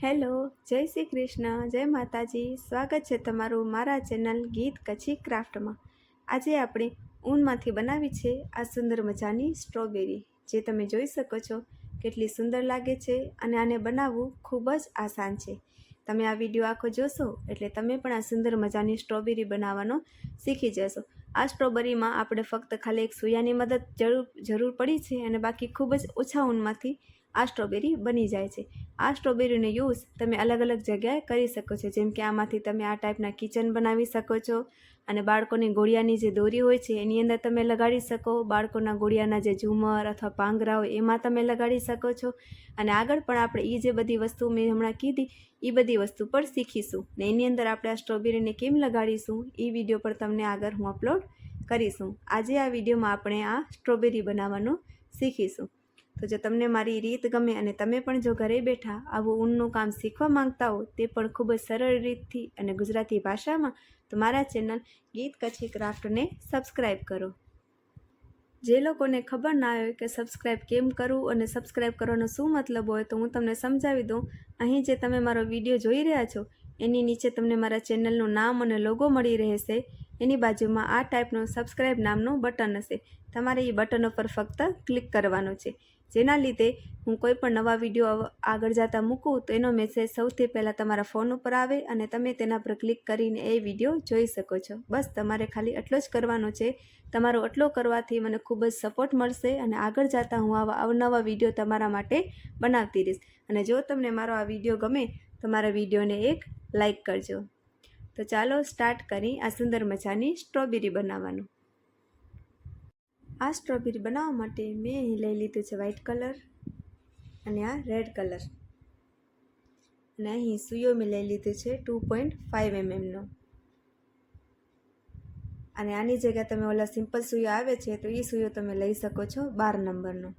Hello, જય શ્રી કૃષ્ણ, જય માતાજી. સ્વાગત છે તમારું મારા ચેનલ ગીત કચ્છી ક્રાફ્ટમાં. આજે આપણે ઊનમાંથી બનાવી છે આ સુંદર મજાની સ્ટ્રોબેરી, જે તમે જોઈ શકો છો કેટલી સુંદર લાગે છે અને આને બનાવવું ખૂબ જ આસાન છે. તમે આ વિડીયો આખો જોશો એટલે તમે પણ આ સુંદર મજાની સ્ટ્રોબેરી બનાવવાનો શીખી જશો. આ સ્ટ્રોબેરીમાં આપણે ફક્ત ખાલી એક સૂયાની મદદ જરૂર પડી છે અને બાકી ખૂબ જ ઓછા ઊનમાંથી આ સ્ટ્રોબેરી બની જાય છે. આ સ્ટ્રોબેરીનો યુઝ તમે અલગ અલગ જગ્યાએ કરી શકો છો, જેમ કે આમાંથી તમે આ ટાઈપના કિચન બનાવી શકો છો અને બાળકોની ગોળિયાની જે દોરી હોય છે એની અંદર તમે લગાડી શકો. બાળકોના ગોળિયાના જે ઝુમર અથવા પાંગરા હોય એમાં તમે લગાડી શકો છો. અને આગળ પણ આપણે એ જે બધી વસ્તુ મેં હમણાં કીધી એ બધી વસ્તુ પર શીખીશું ને એની અંદર આપણે આ સ્ટ્રોબેરીને કેમ લગાડીશું એ વિડીયો પર તમને આગળ હું અપલોડ કરીશું. આજે આ વિડીયોમાં આપણે આ સ્ટ્રોબેરી બનાવવાનું શીખીશું. તો જો તમને મારી રીત ગમે અને તમે પણ જો ઘરે બેઠા આવું ઊનનું કામ શીખવા માંગતા હો, તે પણ ખૂબ જ સરળ રીતથી અને ગુજરાતી ભાષામાં, તો મારા ચેનલ ગીત કચ્છી ક્રાફ્ટને સબસ્ક્રાઈબ કરો. જે લોકોને ખબર ના હોય કે સબસ્ક્રાઈબ કેમ કરવું અને સબસ્ક્રાઈબ કરવાનો શું મતલબ હોય, તો હું તમને સમજાવી દઉં. અહીં જે તમે મારો વિડીયો જોઈ રહ્યા છો એની નીચે તમને મારા ચેનલનું નામ અને લોગો મળી રહેશે. એની બાજુમાં આ ટાઈપનું સબસ્ક્રાઈબ નામનું બટન હશે. તમારે એ બટન ઉપર ફક્ત ક્લિક કરવાનું છે, જેના લીધે હું કોઈ પણ નવા વિડીયો આગળ જતા મૂકું તો એનો મેસેજ સૌથી પહેલાં તમારા ફોન ઉપર આવે અને તમે તેના પર ક્લિક કરીને એ વિડીયો જોઈ શકો છો. બસ તમારે ખાલી એટલો જ કરવાનો છે. તમારો એટલો કરવાથી મને ખૂબ જ સપોર્ટ મળશે અને આગળ જતા હું આવા અવનવા વિડીયો તમારા માટે બનાવતી રહીશ. અને જો તમને મારો આ વિડીયો ગમે તો મારા વિડીયોને એક લાઈક કરજો. તો ચાલો સ્ટાર્ટ કરી આ સુંદર મજાની સ્ટ્રોબેરી બનાવવાનું. આ સ્ટ્રોબેરી બનાવવા માટે મેં અહીં લઈ લીધું છે વ્હાઈટ કલર અને આ રેડ કલર, અને અહીં સૂયો મેં લઈ લીધું છે 2.5 mm નો. અને આની જગ્યાએ તમે ઓલા સિમ્પલ સૂયો આવે છે તો એ સૂયો તમે લઈ શકો છો 12 નંબરનો.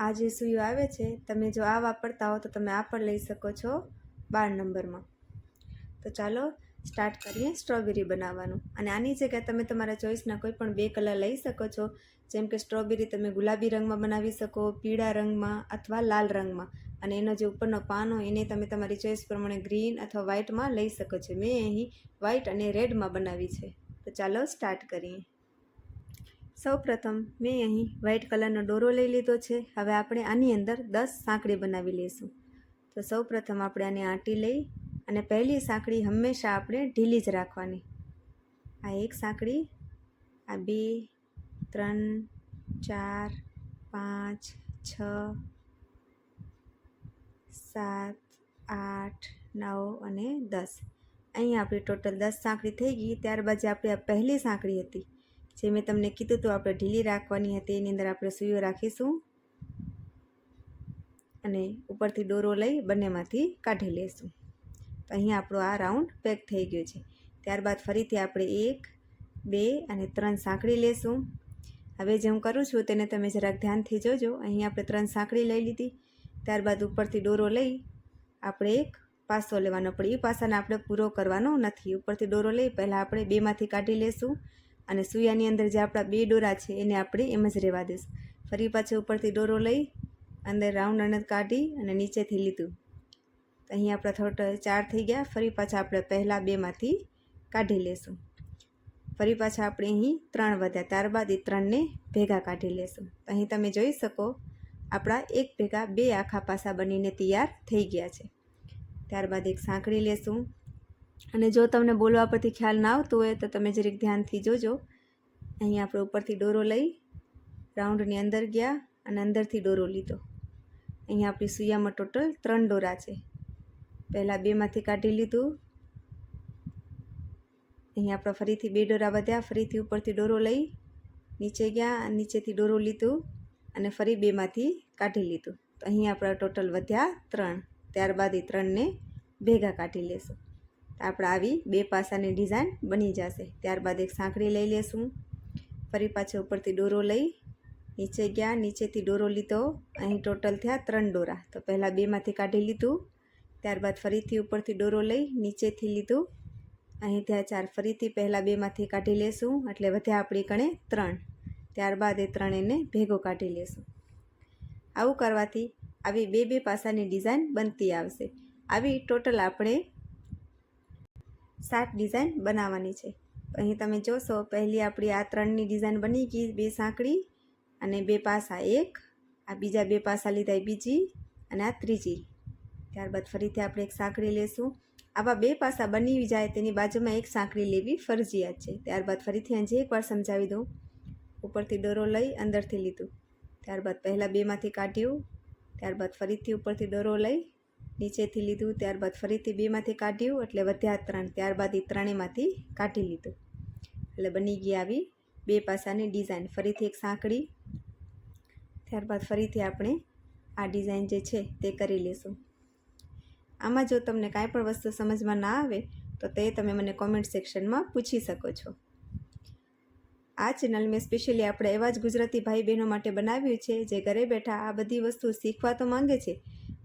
આ જે સૂયો આવે છે તમે જો આ વાપરતા હો તો તમે આ પણ લઈ શકો છો 12 નંબરમાં. તો ચાલો સ્ટાર્ટ કરીએ સ્ટ્રોબેરી બનાવવાનું. અને આની જગ્યાએ તમે તમારા ચોઈસના કોઈ પણ 2 કલર લઈ શકો છો, જેમ કે સ્ટ્રોબેરી તમે ગુલાબી રંગમાં બનાવી શકો, પીળા રંગમાં અથવા લાલ રંગમાં. અને એનો જે ઉપરનો પાન હોય એને તમે તમારી ચોઈસ પ્રમાણે ગ્રીન અથવા વ્હાઇટમાં લઈ શકો છો. મેં અહીં વ્હાઇટ અને રેડમાં બનાવી છે. તો ચાલો સ્ટાર્ટ કરીએ. સૌપ્રથમ મેં અહીં વ્હાઇટ કલરનો દોરો લઈ લીધો છે. હવે આપણે આની અંદર 10 સાંકળી બનાવી લઈશું. તો સૌપ્રથમ આપણે આને આંટી લઈ અને પહેલી સાંકળી હંમેશા આપણે ઢીલી જ રાખવાની. આ એક સાંકળી, આ 2, 3, 4, 5, 6, 7, 8, 9 અને 10. અહીં આપણી ટોટલ 10 સાંકળી થઈ ગઈ. ત્યારબાદ જે આપણી આ પહેલી સાંકળી હતી જે મેં તમને કીધું હતું આપણે ઢીલી રાખવાની હતી, એની અંદર આપણે સૂયો રાખીશું અને ઉપરથી દોરો લઈ બંનેમાંથી કાઢી લઈશું. તો અહીંયા આપણો આ રાઉન્ડ પેક થઈ ગયો છે. ત્યારબાદ ફરીથી આપણે 1, 2 અને 3 સાંકળી લેશું. હવે જે હું કરું છું તેને તમે જરાક ધ્યાનથી જોજો. અહીં આપણે 3 સાંકળી લઈ લીધી. ત્યારબાદ ઉપરથી દોરો લઈ આપણે એક પાસો લેવાનો પડે. એ પાસાને આપણે પૂરો કરવાનો નથી. ઉપરથી દોરો લઈ પહેલાં આપણે 2માંથી કાઢી લેશું અને સૂયાની અંદર જે આપણા 2 દોરા છે એને આપણે એમ જ રહેવા દઈશું. ફરી પાછું ઉપરથી દોરો લઈ અંદર રાઉન્ડ અને કાઢી અને નીચેથી લીધું. તો અહીં આપણા ટોટલ 4 થઈ ગયા. ફરી પાછા આપણે પહેલાં 2માંથી કાઢી લેશું. ફરી પાછા આપણે અહીં 3 વધ્યા. ત્યારબાદ એ 3ને ભેગા કાઢી લેશું. અહીં તમે જોઈ શકો આપણા એક ભેગા 2 આખા પાસા બનીને તૈયાર થઈ ગયા છે. ત્યારબાદ એક સાંકળી લેશું. અને જો તમને બોલવા પરથી ખ્યાલ ના આવતું હોય તો તમે જરીક ધ્યાનથી જોજો. અહીં આપણે ઉપરથી દોરો લઈ રાઉન્ડની અંદર ગયા અને અંદરથી દોરો લીધો. અહીં આપણી સૂયામાં ટોટલ 3 દોરા છે. પહેલાં 2માંથી કાઢી લીધું. અહીં આપણે ફરીથી 2 દોરા વધ્યા. ફરીથી ઉપરથી દોરો લઈ નીચે ગયા અને નીચેથી દોરો લીધું અને ફરી 2માંથી કાઢી લીધું. તો અહીં આપણા ટોટલ વધ્યા 3. ત્યારબાદ એ 3ને ભેગા કાઢી લેશું. તો આપણે આવી 2 પાસાની ડિઝાઇન બની જશે. ત્યારબાદ એક સાંકળી લઈ લેશું. ફરી પાછળ ઉપરથી દોરો લઈ નીચે ગયા, નીચેથી દોરો લીધો. અહીં ટોટલ થયા 3 દોરા. તો પહેલાં 2માંથી કાઢી લીધું. ત્યારબાદ ફરીથી ઉપરથી દોરો લઈ નીચેથી લીધું. અહીં થયા 4. ફરીથી પહેલાં 2માંથી કાઢી લેશું એટલે વધ્યા આપણી કણે 3. ત્યારબાદ એ 3 એને ભેગો કાઢી લેશું. આવું કરવાથી આવી બે પાસાની ડિઝાઇન બનતી આવશે. આવી ટોટલ આપણે 7 ડિઝાઇન બનાવવાની છે. અહીં તમે જોશો પહેલી આપણી આ 3ની ડિઝાઇન બની ગઈ, 2 સાંકળી અને 2 પાસા, એક આ બીજા 2 પાસા લીધા બીજી અને આ ત્રીજી. ત્યારબાદ ફરીથી આપણે એક સાંકળી લેશું. આવા 2 પાસા બની જાય તેની બાજુમાં એક સાંકળી લેવી ફરજિયાત છે. ત્યારબાદ ફરીથી હજી એકવાર સમજાવી દઉં. ઉપરથી દોરો લઈ અંદરથી લીધું, ત્યારબાદ પહેલાં 2માંથી કાઢ્યું, ત્યારબાદ ફરીથી ઉપરથી દોરો લઈ નીચેથી લીધું, ત્યારબાદ ફરીથી 2માંથી કાઢ્યું એટલે વધ્યા 3, ત્યારબાદ એ ત્રણેયમાંથી કાઢી લીધું. એટલે બની ગઈ આવી 2 પાસાની ડિઝાઇન. ફરીથી એક સાંકળી, ત્યારબાદ ફરીથી આપણે આ ડિઝાઇન જે છે તે કરી લેશું. આમાં જો તમને કાંઈ પણ વસ્તુ સમજમાં ના આવે તો તે તમે મને કોમેન્ટ સેક્શનમાં પૂછી શકો છો. આ ચેનલ મેં સ્પેશિયલી આપણે એવા જ ગુજરાતી ભાઈ બહેનો માટે બનાવ્યું છે જે ઘરે બેઠા આ બધી વસ્તુ શીખવા તો માંગે છે,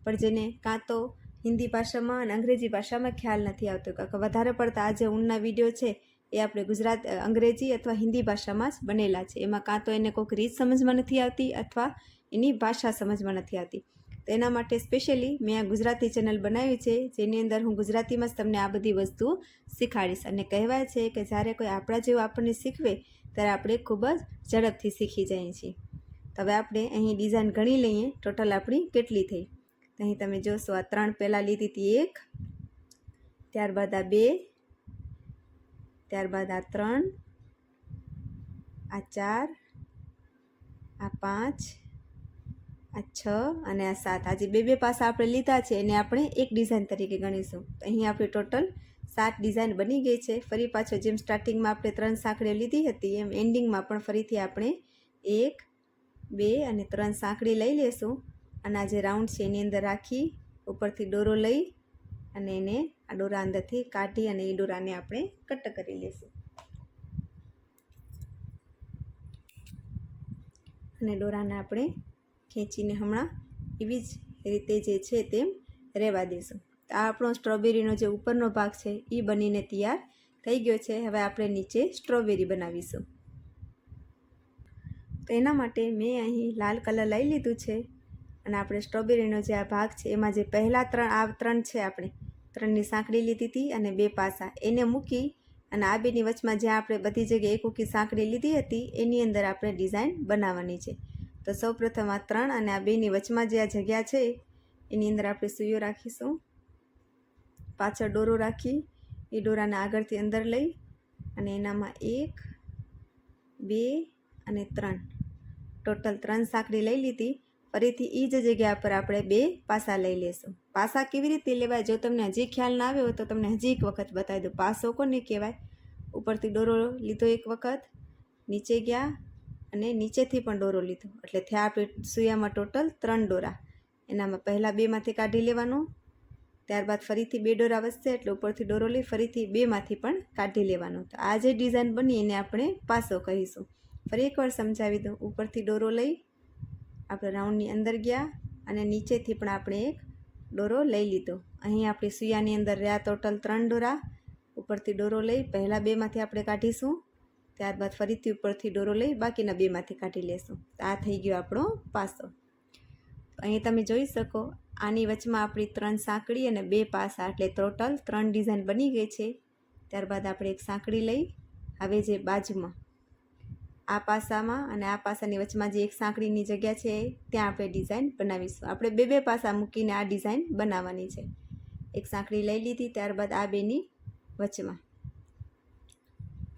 પણ જેને કાં તો હિન્દી ભાષામાં અને અંગ્રેજી ભાષામાં ખ્યાલ નથી આવતો. કારણ કે વધારે પડતા આ જે ઊનના વિડીયો છે એ આપણે અંગ્રેજી અથવા હિન્દી ભાષામાં જ બનેલા છે. એમાં કાં તો એને કોઈક રીત સમજમાં નથી આવતી અથવા એની ભાષા સમજમાં નથી આવતી. તો એના માટે સ્પેશિયલી મેં આ ગુજરાતી ચેનલ બનાવી છે, જેની અંદર હું ગુજરાતીમાં જ તમને આ બધી વસ્તુઓ શીખાડીશ. અને કહેવાય છે કે જ્યારે કોઈ આપણા જેવું આપણને શીખવે ત્યારે આપણે ખૂબ જ ઝડપથી શીખી જઈએ છીએ. તો હવે આપણે અહીં ડિઝાઇન ગણી લઈએ ટોટલ આપણી કેટલી થઈ. અહીં તમે જોશો આ 3 પહેલાં લીધી હતી 1, ત્યારબાદ આ 2, ત્યારબાદ આ 3, આ 4, આ 5, આ 6 અને આ 7. આજે 2 પાસા આપણે લીધા છે એને આપણે એક ડિઝાઇન તરીકે ગણીશું. અહીં આપણે ટોટલ 7 ડિઝાઇન બની ગઈ છે. ફરી પાછો જેમ સ્ટાર્ટિંગમાં આપણે 3 સાંકળીઓ લીધી હતી એમ એન્ડિંગમાં પણ ફરીથી આપણે 1, 2 અને 3 સાંકળી લઈ લેશું અને આ જે રાઉન્ડ છે એની અંદર રાખી ઉપરથી દોરો લઈ અને એને આ દોરા અંદરથી કાઢી અને એ દોરાને આપણે કટ કરી લેશું. અને દોરાને આપણે ખેંચીને હમણાં એવી જ રીતે જે છે તેમ રહેવા દઈશું. તો આ આપણો સ્ટ્રોબેરીનો જે ઉપરનો ભાગ છે એ બનીને તૈયાર થઈ ગયો છે. હવે આપણે નીચે સ્ટ્રોબેરી બનાવીશું. તો એના માટે મેં અહીં લાલ કલર લઈ લીધું છે અને આપણે સ્ટ્રોબેરીનો જે આ ભાગ છે એમાં જે પહેલાં 3 છે આપણે 3ની સાંકળી લીધી હતી અને 2 પાસા એને મૂકી અને આ બેની વચમાં જ્યાં આપણે બધી જગ્યાએ એક ઉકી સાંકળી લીધી હતી એની અંદર આપણે ડિઝાઇન બનાવવાની છે. તો સૌપ્રથમ આ 3 અને આ બેની વચમાં જે આ જગ્યા છે એની અંદર આપણે સૂયો રાખીશું. પાછળ દોરો રાખી એ દોરાને આગળથી અંદર લઈ અને એનામાં 1, 2 અને 3 ટોટલ 3 સાંકળી લઈ લીધી. ફરીથી એ જ જગ્યા પર આપણે 2 પાસા લઈ લેશું. પાસા કેવી રીતે લેવાય જો તમને હજી ખ્યાલ ના આવ્યો હોય તો તમને હજી એક વખત બતાવી દઉં. પાસો કોને કહેવાય? ઉપરથી દોરો લીધો એક વખત, નીચે ગયા અને નીચેથી પણ દોરો લીધો એટલે થયા આપણે સૂયામાં ટોટલ 3 દોરા. એનામાં પહેલાં 2માંથી કાઢી લેવાનું, ત્યારબાદ ફરીથી 2 દોરા વધશે એટલે ઉપરથી દોરો લઈ ફરીથી 2માંથી પણ કાઢી લેવાનું. તો આ જે ડિઝાઇન બની એને આપણે પાસો કહીશું. ફરી એકવાર સમજાવી દઉં. ઉપરથી દોરો લઈ આપણે રાઉન્ડની અંદર ગયા અને નીચેથી પણ આપણે એક દોરો લઈ લીધો. અહીં આપણી સૂયાની અંદર રહ્યા ટોટલ 3 દોરા. ઉપરથી દોરો લઈ પહેલાં 2માંથી આપણે કાઢીશું, ત્યારબાદ ફરીથી ઉપરથી દોરો લઈ બાકીના 2માંથી કાઢી લેશું. આ થઈ ગયો આપણો પાસો. અહીં તમે જોઈ શકો આની વચમાં આપણી 3 સાંકળી અને 2 પાસા એટલે ટોટલ 3 ડિઝાઇન બની ગઈ છે. ત્યારબાદ આપણે એક સાંકળી લઈ હવે જે બાજુમાં આ પાસામાં અને આ પાસાની વચમાં જે એક સાંકળીની જગ્યા છે ત્યાં આપણે ડિઝાઇન બનાવીશું. આપણે 2 પાસા મૂકીને આ ડિઝાઇન બનાવવાની છે. એક સાંકળી લઈ લીધી, ત્યારબાદ આ બેની વચમાં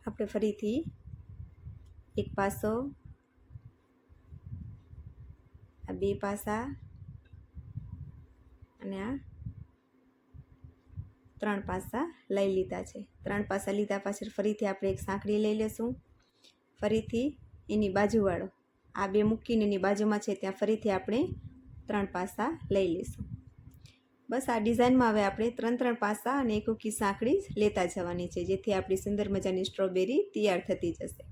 આપણે ફરીથી એક પાસો, આ 2 પાસા અને આ 3 પાસા લઈ લીધા છે. 3 પાસા લીધા પાછળ ફરીથી આપણે એક સાંકળી લઈ લેશું. ફરીથી એની બાજુવાળો આ 2 મૂકીને એની બાજુમાં છે ત્યાં ફરીથી આપણે 3 પાસા લઈ લઈશું. બસ આ ડિઝાઇનમાં હવે આપણે 3 પાસા અને એક ઉકી સાંકળી લેતા જવાની છે જેથી આપણી સુંદર મજાની સ્ટ્રોબેરી તૈયાર થતી જશે.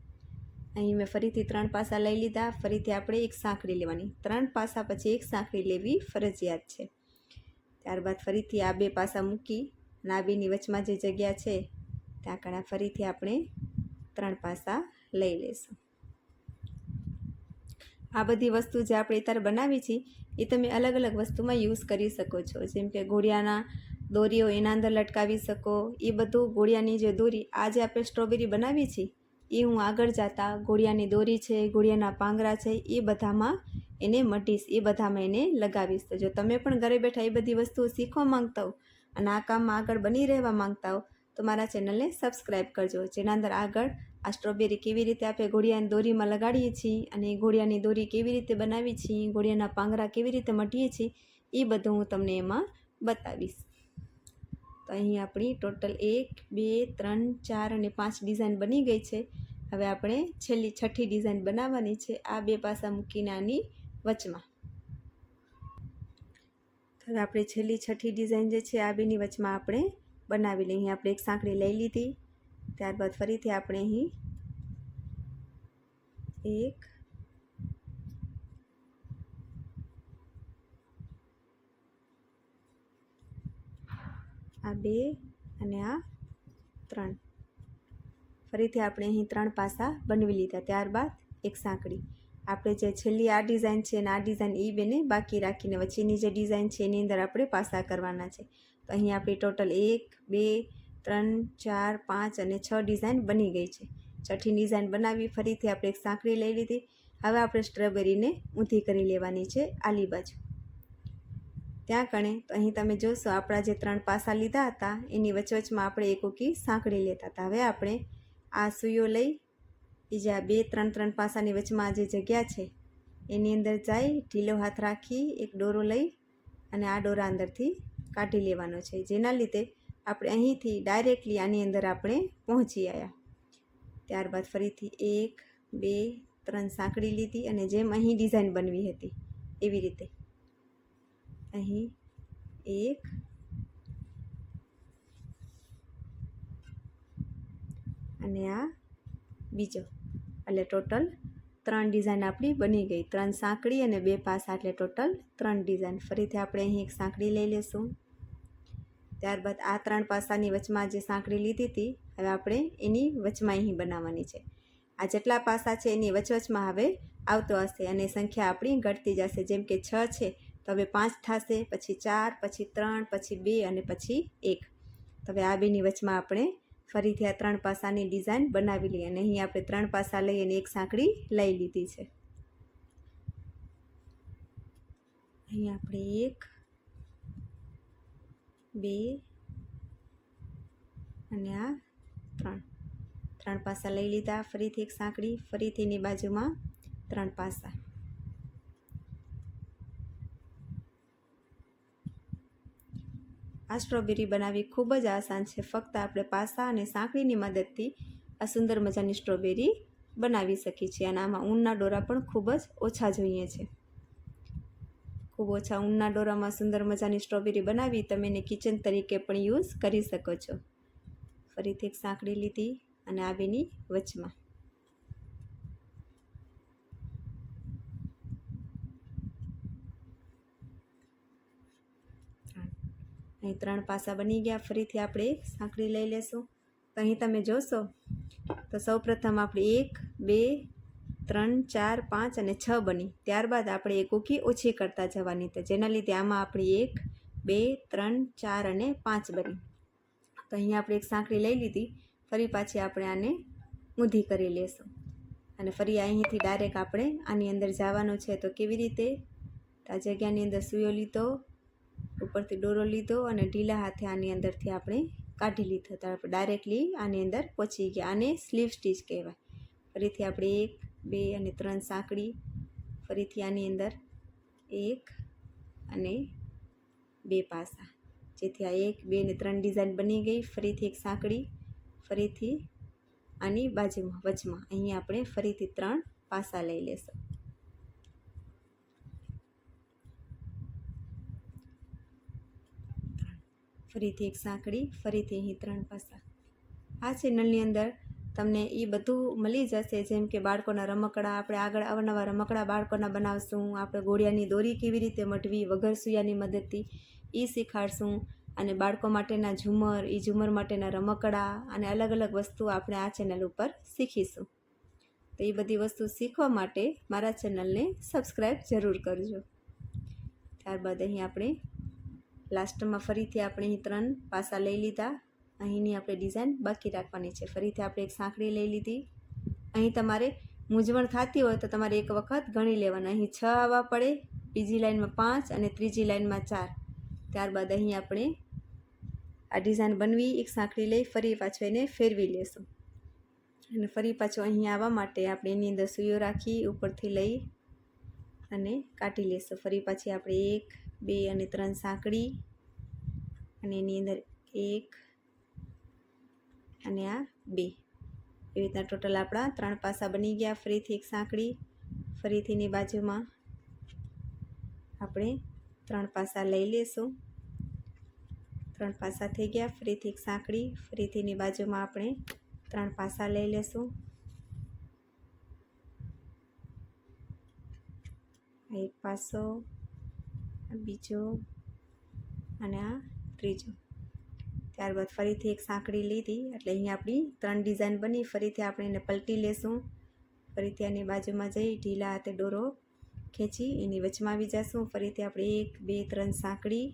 અહીં મેં ફરીથી 3 પાસા લઈ લીધા. ફરીથી આપણે એક સાંકળી લેવાની. 3 પાસા પછી એક સાંકળી લેવી ફરજિયાત છે. ત્યારબાદ ફરીથી આ 2 પાસા મૂકી અને આ બેની વચમાં જે જગ્યા છે ત્યાં કણા ફરીથી આપણે 3 પાસા લઈ લઈશું. આ બધી વસ્તુ જે આપણે અત્યારે બનાવી છે એ તમે અલગ અલગ વસ્તુમાં યુઝ કરી શકો છો. જેમ કે ઘોડિયાના દોરીઓ એના અંદર લટકાવી શકો. એ બધું ઘોડિયાની જે દોરી આ જે આપણે સ્ટ્રોબેરી બનાવી છે એ હું આગળ જતા ઘોડિયાની દોરી છે, ઘોડિયાના પાંગરા છે, એ બધામાં એને મઢીશ, એ બધામાં એને લગાવીશ. તો જો તમે પણ ઘરે બેઠા એ બધી વસ્તુઓ શીખવા માંગતા હો અને આ કામમાં આગળ બની રહેવા માંગતા હો તો મારા ચેનલને સબસ્ક્રાઈબ કરજો, જેના અંદર આગળ આ સ્ટ્રોબેરી કેવી રીતે આપણે ઘોડિયાની દોરીમાં લગાડીએ છીએ અને ઘોડિયાની દોરી કેવી રીતે બનાવી છીએ, ઘોડિયાના પાંગરા કેવી રીતે મઢીએ છીએ, એ બધું હું તમને એમાં બતાવીશ. તો અહીં આપણી ટોટલ 1, 2, 3, 4 અને 5 ડિઝાઇન બની ગઈ છે. હવે આપણે છેલ્લી 6ઠી ડિઝાઇન બનાવવાની છે આ બે પાસા મૂકીને આની વચમાં. હવે આપણે છેલ્લી 6ઠી ડિઝાઇન જે છે આ બેની વચમાં આપણે બનાવી લઈએ. અહીં આપણે એક સાંકળી લઈ લીધી, ત્યારબાદ ફરીથી આપણે અહીં 1, આ 2 અને આ 3, ફરીથી આપણે અહીં 3 પાસા બનાવી લીધા. ત્યારબાદ એક સાંકળી. આપણે જે છેલ્લી આ ડિઝાઇન છે અને આ ડિઝાઇન એ બેને બાકી રાખીને વચ્ચેની જે ડિઝાઇન છે એની અંદર આપણે પાસા કરવાના છે. તો અહીં આપણી ટોટલ 1, 2, 3, 4, 5 અને 6 ડિઝાઇન બની ગઈ છે. 6ઠી ડિઝાઇન બનાવી, ફરીથી આપણે એક સાંકળી લઈ લીધી. હવે આપણે સ્ટ્રોબેરીને ઊંધી કરી લેવાની છે આલી બાજુ. ત્યાં કણે તો અહીં તમે જોશો આપણા જે 3 પાસા લીધા હતા એની વચવચમાં આપણે એક ઉકી સાંકળી લેતા હતા. હવે આપણે આ સૂયો લઈ બીજા 2, 3, 3 પાસાની વચમાં જે જગ્યા છે એની અંદર જઈ ઢીલો હાથ રાખી એક દોરો લઈ અને આ દોરા અંદરથી કાઢી લેવાનો છે, જેના લીધે આપણે અહીંથી ડાયરેક્ટલી આની અંદર આપણે પહોંચી આવ્યા. ત્યારબાદ ફરીથી 1, 2, 3 સાંકળી લીધી અને જેમ અહીં ડિઝાઇન બનવી હતી એવી રીતે અહીં 1 અને આ બીજો, એટલે ટોટલ 3 ડિઝાઇન આપણી બની ગઈ. 3 સાંકળી અને 2 પાસા એટલે ટોટલ 3 ડિઝાઇન. ફરીથી આપણે અહીં એક સાંકળી લઈ લેશું. ત્યારબાદ આ 3 પાસાની વચમાં જે સાંકળી લીધી હતી હવે આપણે એની વચમાં અહીં બનાવવાની છે. આ જેટલા પાસા છે એની વચવચમાં હવે આવતો હશે અને સંખ્યા આપણી ઘટતી જશે. જેમ કે 6 છે તો હવે 5 થશે, પછી 4, પછી 3, પછી 2 અને પછી 1. તો હવે આ બેની વચમાં આપણે ફરીથી આ 3 પાસાની ડિઝાઇન બનાવી લઈએ અને અહીં આપણે 3 પાસા લઈ અને એક સાંકળી લઈ લીધી છે. અહીં આપણે 1, 2 અને આ 3 પાસા લઈ લીધા. ફરીથી એક સાંકળી, ફરીથી એની બાજુમાં 3 પાસા. આ સ્ટ્રોબેરી બનાવવી ખૂબ જ આસાન છે. ફક્ત આપણે પાસા અને સાંકળીની મદદથી આ સુંદર મજાની સ્ટ્રોબેરી બનાવી શકીએ છીએ અને આમાં ઊનના દોરા પણ ખૂબ જ ઓછા જોઈએ છે. ખૂબ ઓછા ઊનના દોરામાં સુંદર મજાની સ્ટ્રોબેરી બનાવી તમે એને કિચન તરીકે પણ યુઝ કરી શકો છો. ફરીથી એક સાંકળી લીધી અને આ બેની વચમાં. અહીં 3 પાસા બની ગયા. ફરીથી આપણે એક સાંકળી લઈ લેશું. તો અહીં તમે જોશો તો સૌપ્રથમ આપણે 1, 2, 3, 4, 5 અને 6 બની. ત્યારબાદ આપણે એક ઉકી ઓછી કરતા જવાની, તો જેના લીધે આમાં આપણી 1, 2, 3, 4 અને 5 બની. તો અહીં આપણે એક સાંકળી લઈ લીધી. ફરી પાછી આપણે આને ઊંધી કરી લેશું અને ફરી અહીંથી ડાયરેક્ટ આપણે આની અંદર જવાનું છે. તો કેવી રીતે? આ જગ્યાની અંદર સૂયો લીધો, ઉપરથી દોરો લીધો અને ઢીલા હાથે આની અંદરથી આપણે કાઢી લીધો. તો આપણે ડાયરેક્ટલી આની અંદર પહોંચી ગયા. આને સ્લીવ સ્ટીચ કહેવાય. ફરીથી આપણે 1, 2 અને 3 સાંકળી, ફરીથી આની અંદર 1 અને 2 પાસા, જેથી આ 1, 2 અને 3 ડિઝાઇન બની ગઈ. ફરીથી એક સાંકળી, ફરીથી આની બાજુમાં વચમાં અહીં આપણે ફરીથી 3 પાસા લઈ લેશું. ફરીથી એક સાંકળી, ફરીથી અહીં 3 પાસા. આ ચેનલની અંદર તમને એ બધું મળી જશે, જેમ કે બાળકોના રમકડા. આપણે આગળ અવનવા રમકડા બાળકોના બનાવશું. આપણે ઘોડિયાની દોરી કેવી રીતે મઢવી વગર સૂયાની મદદથી એ શીખાડશું. અને બાળકો માટેના ઝુમર, એ ઝુમર માટેના રમકડા અને અલગ અલગ વસ્તુ આપણે આ ચેનલ ઉપર શીખીશું. તો એ બધી વસ્તુ શીખવા માટે મારા ચેનલને સબસ્ક્રાઈબ જરૂર કરજો. ત્યારબાદ અહીં આપણે લાસ્ટમાં ફરીથી આપણે અહીં 3 પાસા લઈ લીધા. અહીંની આપણે ડિઝાઇન બાકી રાખવાની છે. ફરીથી આપણે એક સાંકળી લઈ લીધી. અહીં તમારે મૂંઝવણ થતી હોય તો તમારે એક વખત ગણી લેવાના. અહીં 6 આવવા પડે, બીજી લાઇનમાં 5 અને ત્રીજી લાઇનમાં 4. ત્યારબાદ અહીં આપણે આ ડિઝાઇન બનવી એક સાંકળી લઈ ફરી પાછું એને ફેરવી લેશું. અને ફરી પાછું અહીં આવવા માટે આપણે એની અંદર સૂઈઓ રાખી ઉપરથી લઈ અને કાઢી લેશું. ફરી પાછી આપણે 1, 2 અને 3 સાંકળી અને એની અંદર 1 અને આ 2. એવી રીતના ટોટલ આપણા 3 પાસા બની ગયા. ફરીથી એક સાંકળી, ફરીથી એની બાજુમાં આપણે 3 પાસા લઈ લેશું. 3 પાસા થઈ ગયા. ફરીથી એક સાંકળી, ફરીથી એની બાજુમાં આપણે 3 પાસા લઈ લેશું. એક પાસો, બીજો અને આ ત્રીજો. ત્યારબાદ ફરીથી એક સાંકળી લીધી એટલે અહીં આપણી 3 ડિઝાઇન બની. ફરીથી આપણે એને પલટી લેશું. ફરીથી આની બાજુમાં જઈ ઢીલા હાથે દોરો ખેંચી એની વચમાં આવી જશું. ફરીથી આપણે 1, 2, 3 સાંકળી.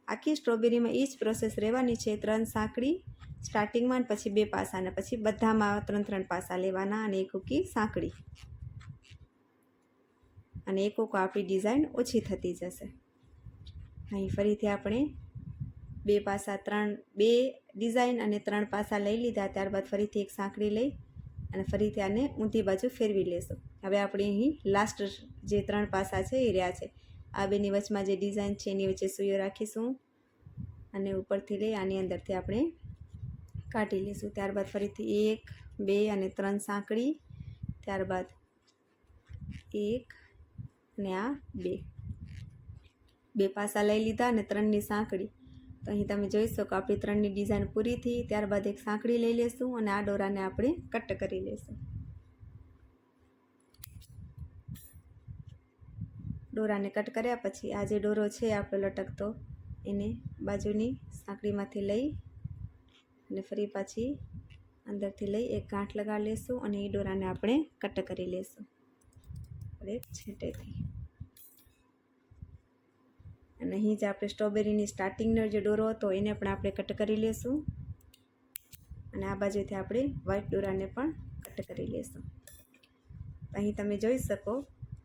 આખી સ્ટ્રોબેરીમાં એ જ પ્રોસેસ રહેવાની છે. 3 સાંકળી સ્ટાર્ટિંગમાં, પછી 2 પાસા અને પછી બધામાં 3 પાસા લેવાના અને એક ઉકી સાંકળી. અને એક ઉકો આપણી ડિઝાઇન ઓછી થતી જશે. અહીં ફરીથી આપણે 2 પાસા 2 ડિઝાઇન અને 3 પાસા લઈ લીધા. ત્યારબાદ ફરીથી એક સાંકળી લઈ અને ફરીથી આને ઊંધી બાજુ ફેરવી લેશું. હવે આપણે અહીં લાસ્ટ જે 3 પાસા છે એ રહ્યા છે. આ બેની વચમાં જે ડિઝાઇન છે એની વચ્ચે સૂઈઓ રાખીશું અને ઉપરથી લઈ આની અંદરથી આપણે કાઢી લઈશું. ત્યારબાદ ફરીથી 1, 2 અને 3 સાંકળી. ત્યારબાદ 1 અને આ 2 પાસા લઈ લીધા અને 3ની સાંકળી. તો અહીં તમે જોઈ શકો આપણી 3ની ડિઝાઇન પૂરી થઈ. ત્યારબાદ એક સાંકળી લઈ લેશું અને આ દોરાને આપણે કટ કરી લેશું. દોરાને કટ કર્યા પછી આ જે દોરો છે આપણો લટકતો એને બાજુની સાંકળીમાંથી લઈ અને ફરી પાછી અંદરથી લઈ એક ગાંઠ લગાડી લેશું અને એ દોરાને આપણે કટ કરી લેશું એક છેટેથી. અને અહીં જે આપણે સ્ટ્રોબેરીની સ્ટાર્ટિંગનો જે દોરો હતો એને પણ આપણે કટ કરી લેશું અને આ બાજુથી આપણે વ્હાઈટ દોરાને પણ કટ કરી લેશું. અહીં તમે જોઈ શકો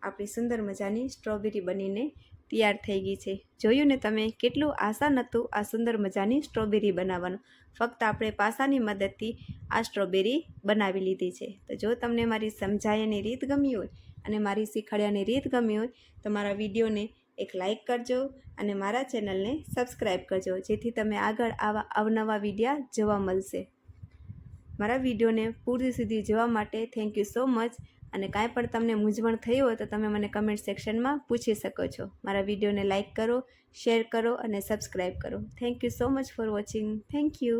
આપણી સુંદર મજાની સ્ટ્રોબેરી બનીને તૈયાર થઈ ગઈ છે. જોયું ને તમે કેટલું આસાન હતું આ સુંદર મજાની સ્ટ્રોબેરી બનાવવાનું. ફક્ત આપણે પાસાની મદદથી આ સ્ટ્રોબેરી બનાવી લીધી છે. તો જો તમને મારી સમજાયાની રીત ગમી હોય અને મારી શીખવાડ્યાની રીત ગમી હોય તો મારા વિડીયોને એક લાઈક કરજો અને મારા ચેનલને સબસ્ક્રાઈબ કરજો, જેથી તમે આગળ આવા અવનવા વિડીયા જોવા મળશે. મારા વિડીયોને પૂરી સુધી જોવા માટે થેન્ક યુ સો મચ. અને કાંઈ પણ તમને મૂંઝવણ થઈ હોય તો તમે મને કમેન્ટ સેક્શનમાં પૂછી શકો છો. મારા વિડીયોને લાઈક કરો, શેર કરો અને સબસ્ક્રાઈબ કરો. Thank you so much for watching. Thank you.